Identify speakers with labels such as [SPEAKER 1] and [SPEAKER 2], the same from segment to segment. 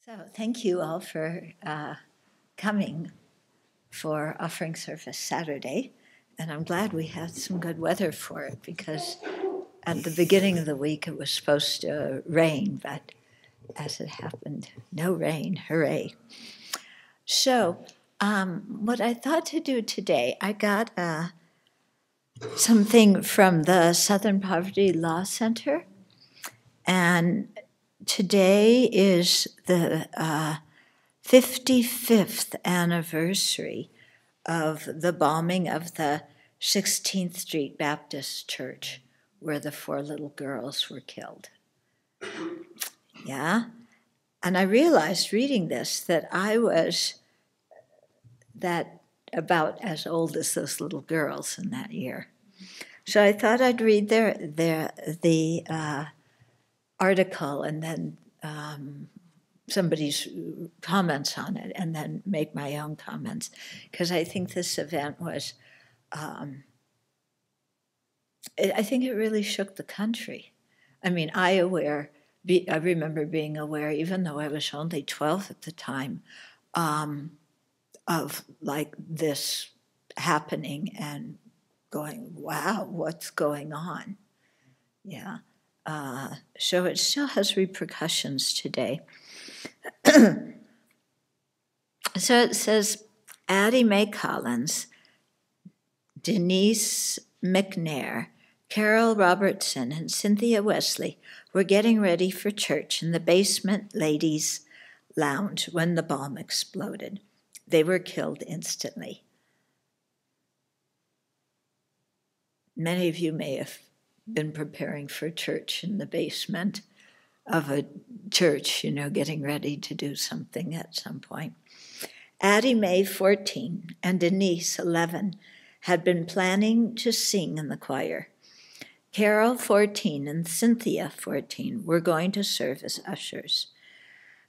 [SPEAKER 1] So thank you all for coming for offering service Saturday. And I'm glad we had some good weather for it because at the beginning of the week it was supposed to rain, but as it happened, no rain, hooray. So what I thought to do today, I got something from the Southern Poverty Law Center, and today is the 55th anniversary of the bombing of the 16th Street Baptist Church, where the 4 little girls were killed. Yeah? And I realized reading this that I was about as old as those little girls in that year. So I thought I'd read the article and then somebody's comments on it and then make my own comments, because I think this event was, I think it really shook the country. I mean, I remember being aware, even though I was only 12 at the time, of like this happening and going, wow, what's going on? Yeah. So it still has repercussions today. So it says, Addie Mae Collins, Denise McNair, Carol Robertson, and Cynthia Wesley were getting ready for church in the basement ladies' lounge when the bomb exploded. They were killed instantly. Many of you may have been preparing for church in the basement of a church, getting ready to do something at some point. Addie Mae, 14, and Denise, 11, had been planning to sing in the choir. Carol, 14, and Cynthia, 14, were going to serve as ushers.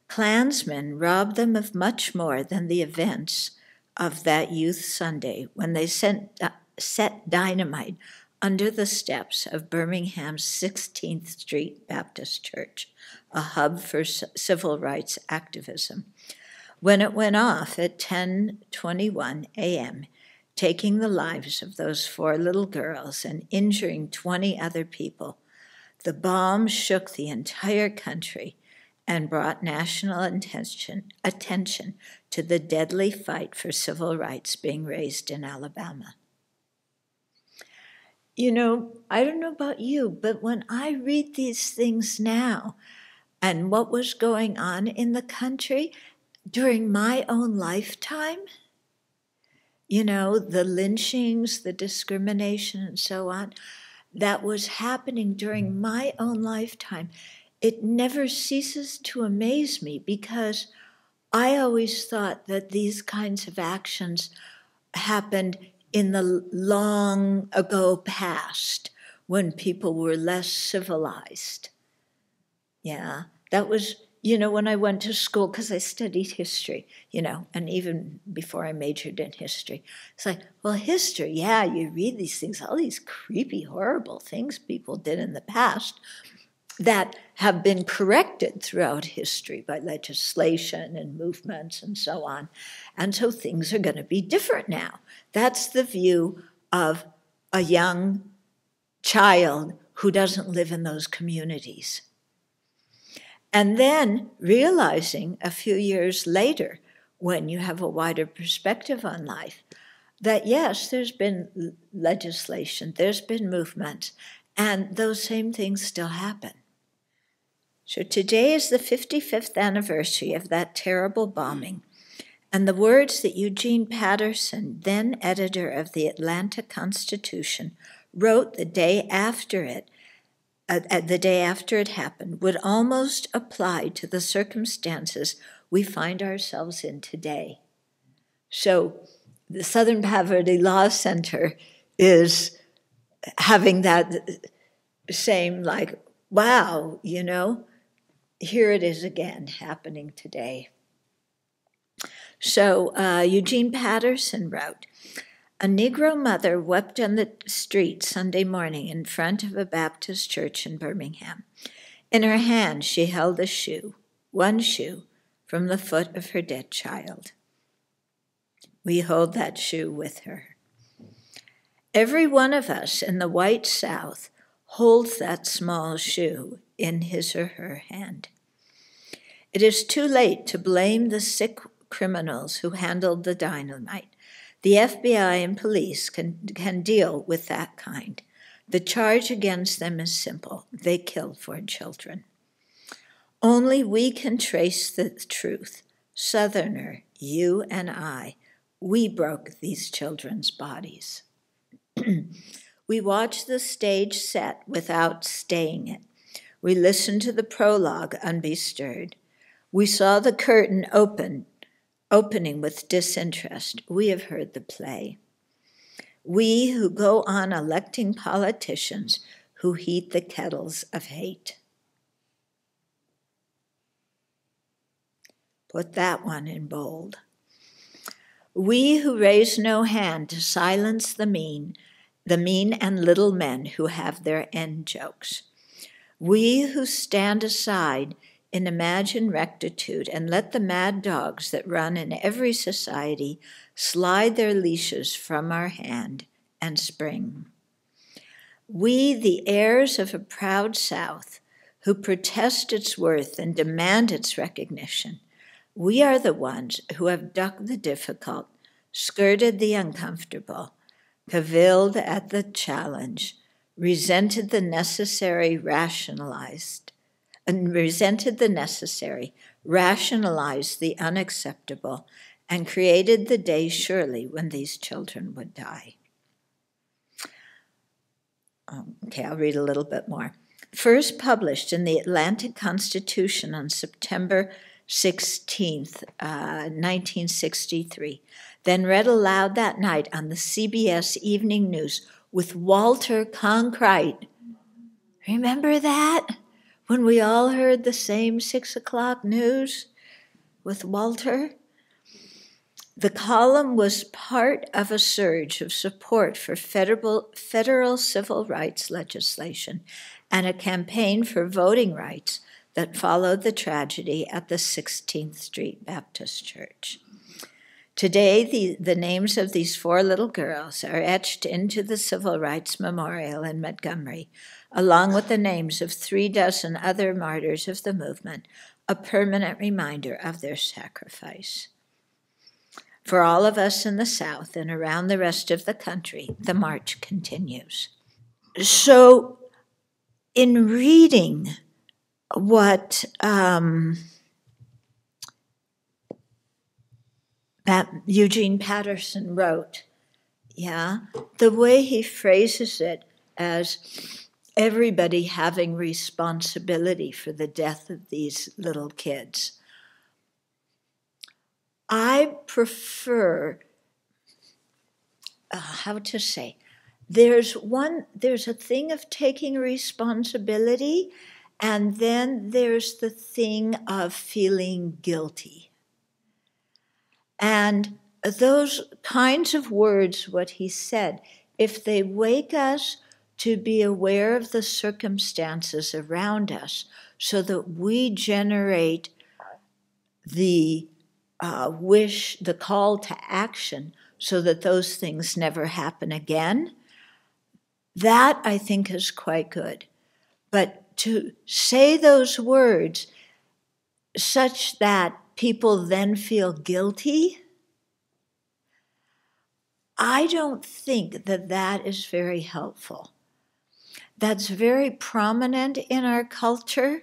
[SPEAKER 1] Klansmen robbed them of much more than the events of that Youth Sunday when they set dynamite under the steps of Birmingham's 16th Street Baptist Church, a hub for civil rights activism. When it went off at 10:21 a.m., taking the lives of those 4 little girls and injuring 20 other people, the bomb shook the entire country and brought national attention to the deadly fight for civil rights being raised in Alabama. I don't know about you, but when I read these things now and what was going on in the country during my own lifetime, the lynchings, the discrimination, and so on, that was happening during my own lifetime, it never ceases to amaze me, because I always thought that these kinds of actions happened in the long ago past when people were less civilized. Yeah, that was, when I went to school, because I studied history, and even before I majored in history, it's like, well, history, yeah, you read these things, all these creepy, horrible things people did in the past that have been corrected throughout history by legislation and movements and so on. And so things are going to be different now. That's the view of a young child who doesn't live in those communities. And then realizing a few years later, when you have a wider perspective on life, that yes, there's been legislation, there's been movement, and those same things still happen. So today is the 55th anniversary of that terrible bombing, and the words that Eugene Patterson, then editor of the Atlanta Constitution, wrote the day after it happened, would almost apply to the circumstances we find ourselves in today. So the Southern Poverty Law Center is having that same, like, wow, here it is again happening today. So Eugene Patterson wrote, a Negro mother wept on the street Sunday morning in front of a Baptist church in Birmingham. In her hand she held a shoe, one shoe, from the foot of her dead child. We hold that shoe with her. Every one of us in the white South holds that small shoe in his or her hand. It is too late to blame the sick criminals who handled the dynamite. The FBI and police can deal with that kind. The charge against them is simple. They killed 4 children. Only we can trace the truth. Southerner, you and I, we broke these children's bodies. We watched the stage set without staying it. We listened to the prologue unbestirred. We saw the curtain opening with disinterest. We have heard the play. We who go on electing politicians who heat the kettles of hate. Put that one in bold. We who raise no hand to silence the mean and little men who have their end jokes. We who stand aside in imagined rectitude and let the mad dogs that run in every society slide their leashes from our hand and spring. We, the heirs of a proud South, who protest its worth and demand its recognition, we are the ones who have ducked the difficult, skirted the uncomfortable, cavilled at the challenge, resented the necessary, rationalized the unacceptable, and created the day surely when these children would die. Okay, I'll read a little bit more. First published in the Atlantic Constitution on September 16th, 1963, then read aloud that night on the CBS Evening News with Walter Cronkite. Remember that? When we all heard the same 6 o'clock news with Walter? The column was part of a surge of support for federal civil rights legislation and a campaign for voting rights that followed the tragedy at the 16th Street Baptist Church. Today, the names of these 4 little girls are etched into the Civil Rights Memorial in Montgomery, along with the names of 36 other martyrs of the movement, a permanent reminder of their sacrifice. For all of us in the South and around the rest of the country, the march continues. So, in reading what Eugene Patterson wrote, the way he phrases it as everybody having responsibility for the death of these little kids, I prefer, there's a thing of taking responsibility, and then there's the thing of feeling guilty. And those kinds of words, what he said, if they wake us to be aware of the circumstances around us so that we generate the wish, the call to action so that those things never happen again, that I think is quite good. But to say those words such that people then feel guilty, I don't think that that is very helpful. That's very prominent in our culture,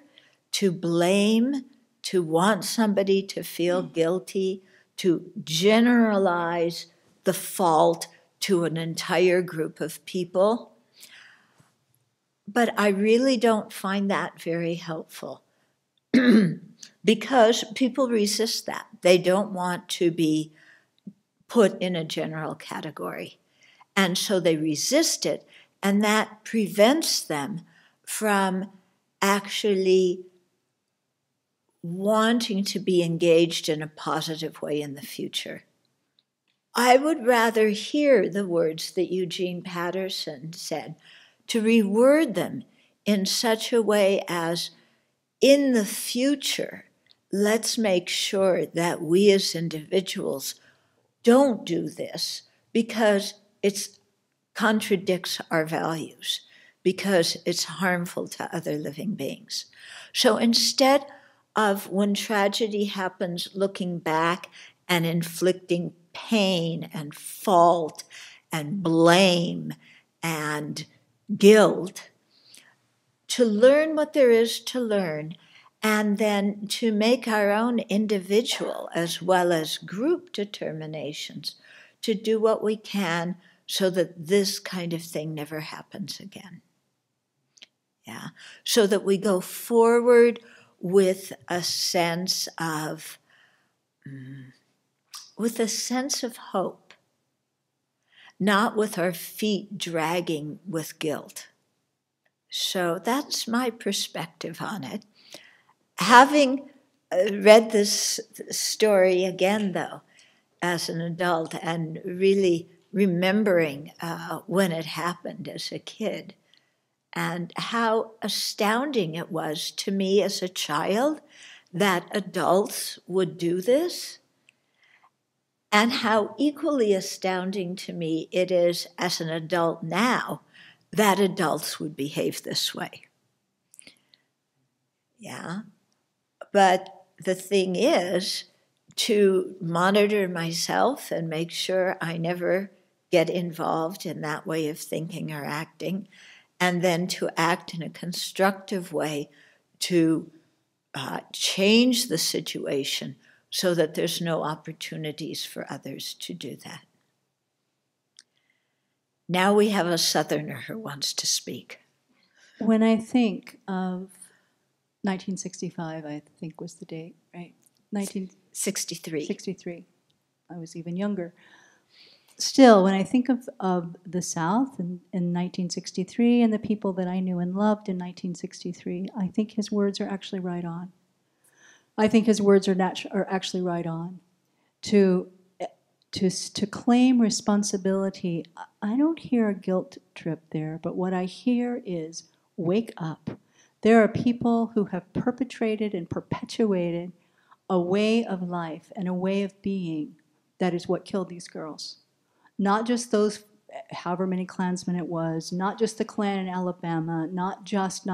[SPEAKER 1] to blame, to want somebody to feel guilty, to generalize the fault to an entire group of people. But I really don't find that very helpful because people resist that. They don't want to be put in a general category. And so they resist it, and that prevents them from actually wanting to be engaged in a positive way in the future. I would rather hear the words that Eugene Patterson said, to reword them in such a way as, in the future, let's make sure that we as individuals don't do this because it contradicts our values, because it's harmful to other living beings. So instead of, when tragedy happens, looking back and inflicting pain and fault and blame and guilt, to learn what there is to learn, and then to make our own individual as well as group determinations to do what we can so that this kind of thing never happens again. Yeah, so that we go forward with a sense of hope, not with our feet dragging with guilt. So that's my perspective on it. Having read this story again, though, as an adult, and really remembering when it happened as a kid, and how astounding it was to me as a child that adults would do this, and how equally astounding to me it is as an adult now that adults would behave this way. Yeah. But the thing is to monitor myself and make sure I never get involved in that way of thinking or acting, and then to act in a constructive way to change the situation so that there's no opportunities for others to do that. Now we have a Southerner who wants to speak.
[SPEAKER 2] When I think of 1965, I think was the date, right?
[SPEAKER 1] 1963.
[SPEAKER 2] 63. I was even younger. Still, when I think of the South in 1963 and the people that I knew and loved in 1963, I think his words are actually right on. I think his words are actually right on. To claim responsibility, I don't hear a guilt trip there, but what I hear is wake up. There are people who have perpetrated and perpetuated a way of life and a way of being that is what killed these girls. Not just those, however many Klansmen it was, not just the Klan in Alabama, not just,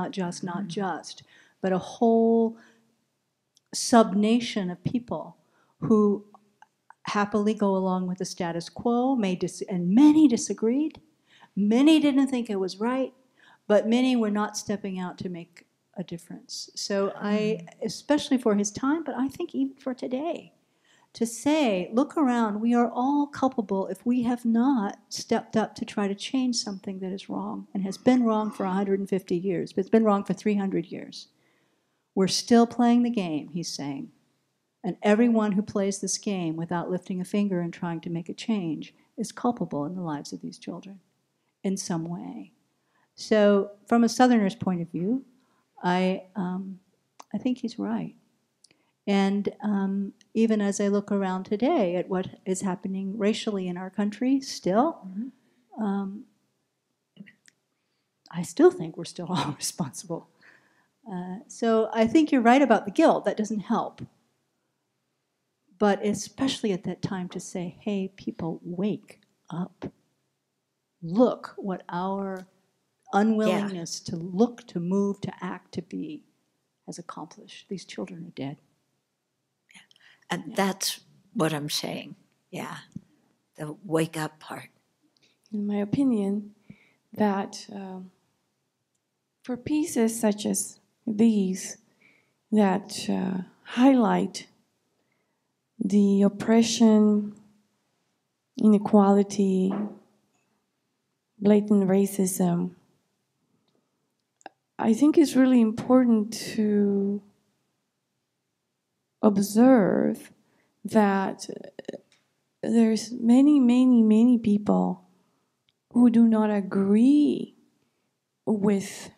[SPEAKER 2] but a whole subnation of people who happily go along with the status quo, and many disagreed. Many didn't think it was right, but many were not stepping out to make a difference. So I, especially for his time, but I think even for today, to say, look around, we are all culpable if we have not stepped up to try to change something that is wrong and has been wrong for 150 years, but it's been wrong for 300 years. We're still playing the game, he's saying. And everyone who plays this game without lifting a finger and trying to make a change is culpable in the lives of these children in some way. So from a Southerner's point of view, I think he's right. And even as I look around today at what is happening racially in our country still, I still think we're still all responsible. So I think you're right about the guilt. That doesn't help. But especially at that time to say, hey, people, wake up. Look what our unwillingness to look, to move, to act, to be has accomplished. These children are dead.
[SPEAKER 1] And that's what I'm saying. Yeah, the wake up part.
[SPEAKER 3] In my opinion, that for pieces such as these that highlight the oppression, inequality, blatant racism, I think it's really important to observe that there's many people who do not agree with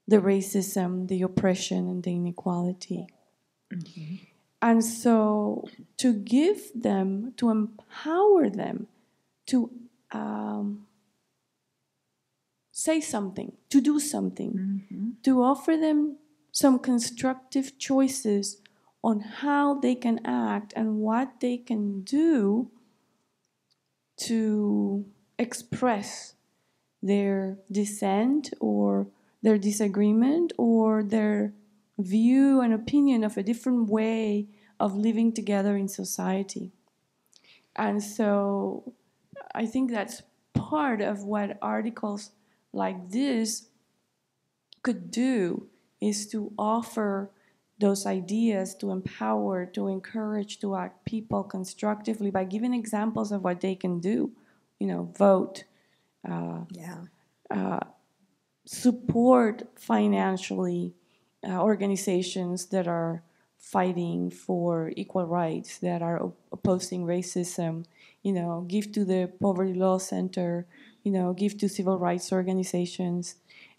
[SPEAKER 3] the racism, the oppression, and the inequality. Mm-hmm. And so to give them, to empower them to say something, to do something, to offer them some constructive choices on how they can act and what they can do to express their dissent or their disagreement or their view and opinion of a different way of living together in society. And so I think that's part of what articles like this could do, is to offer those ideas, to empower, to encourage, to act people constructively by giving examples of what they can do. Vote, support financially organizations that are fighting for equal rights, that are opposing racism, give to the Poverty Law Center, give to civil rights organizations.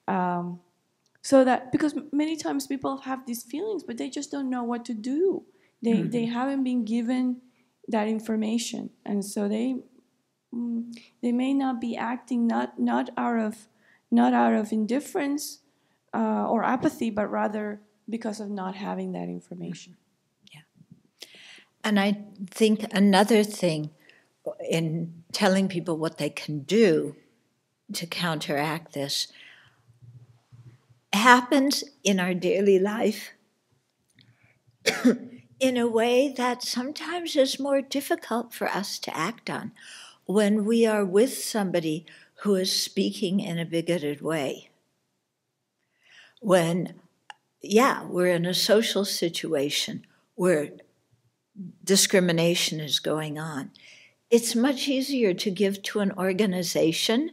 [SPEAKER 3] So that, because many times people have these feelings, but they just don't know what to do. They haven't been given that information, and so they may not be acting not out of indifference or apathy, but rather because of not having that information.
[SPEAKER 1] Yeah. And I think another thing in telling people what they can do to counteract this happens in our daily life in a way that sometimes is more difficult for us to act on when we are with somebody who is speaking in a bigoted way. When, we're in a social situation where discrimination is going on, it's much easier to give to an organization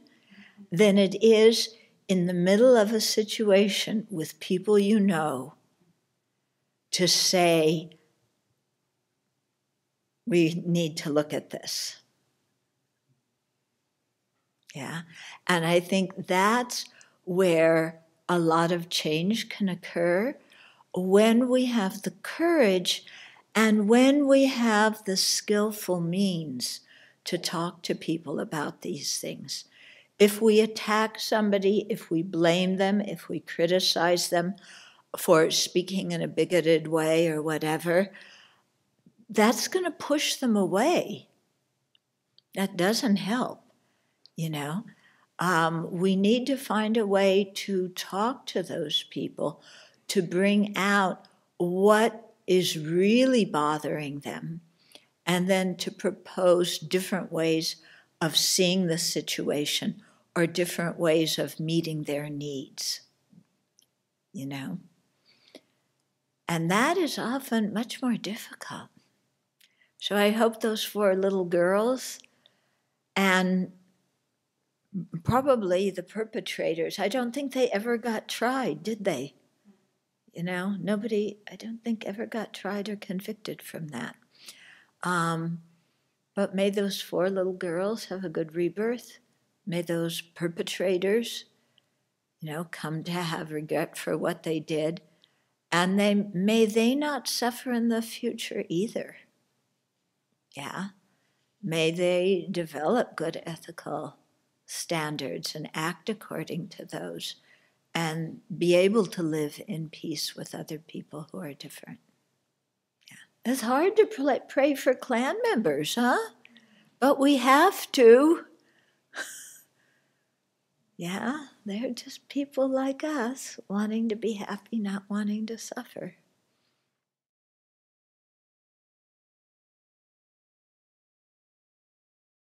[SPEAKER 1] than it is in the middle of a situation with people you know to say, we need to look at this. Yeah. And I think that's where a lot of change can occur, when we have the courage and when we have the skillful means to talk to people about these things. If we attack somebody, if we blame them, if we criticize them for speaking in a bigoted way or whatever, that's going to push them away. That doesn't help, We need to find a way to talk to those people, to bring out what is really bothering them, and then to propose different ways of seeing the situation or different ways of meeting their needs, And that is often much more difficult. So I hope those 4 little girls and probably the perpetrators, I don't think they ever got tried, did they? Nobody, I don't think, ever got tried or convicted from that. But may those 4 little girls have a good rebirth. May those perpetrators, come to have regret for what they did. And may they not suffer in the future either. Yeah. May they develop good ethical standards and act according to those and be able to live in peace with other people who are different. Yeah. It's hard to pray for clan members, huh? But we have to. Yeah, they're just people like us, wanting to be happy, not wanting to suffer.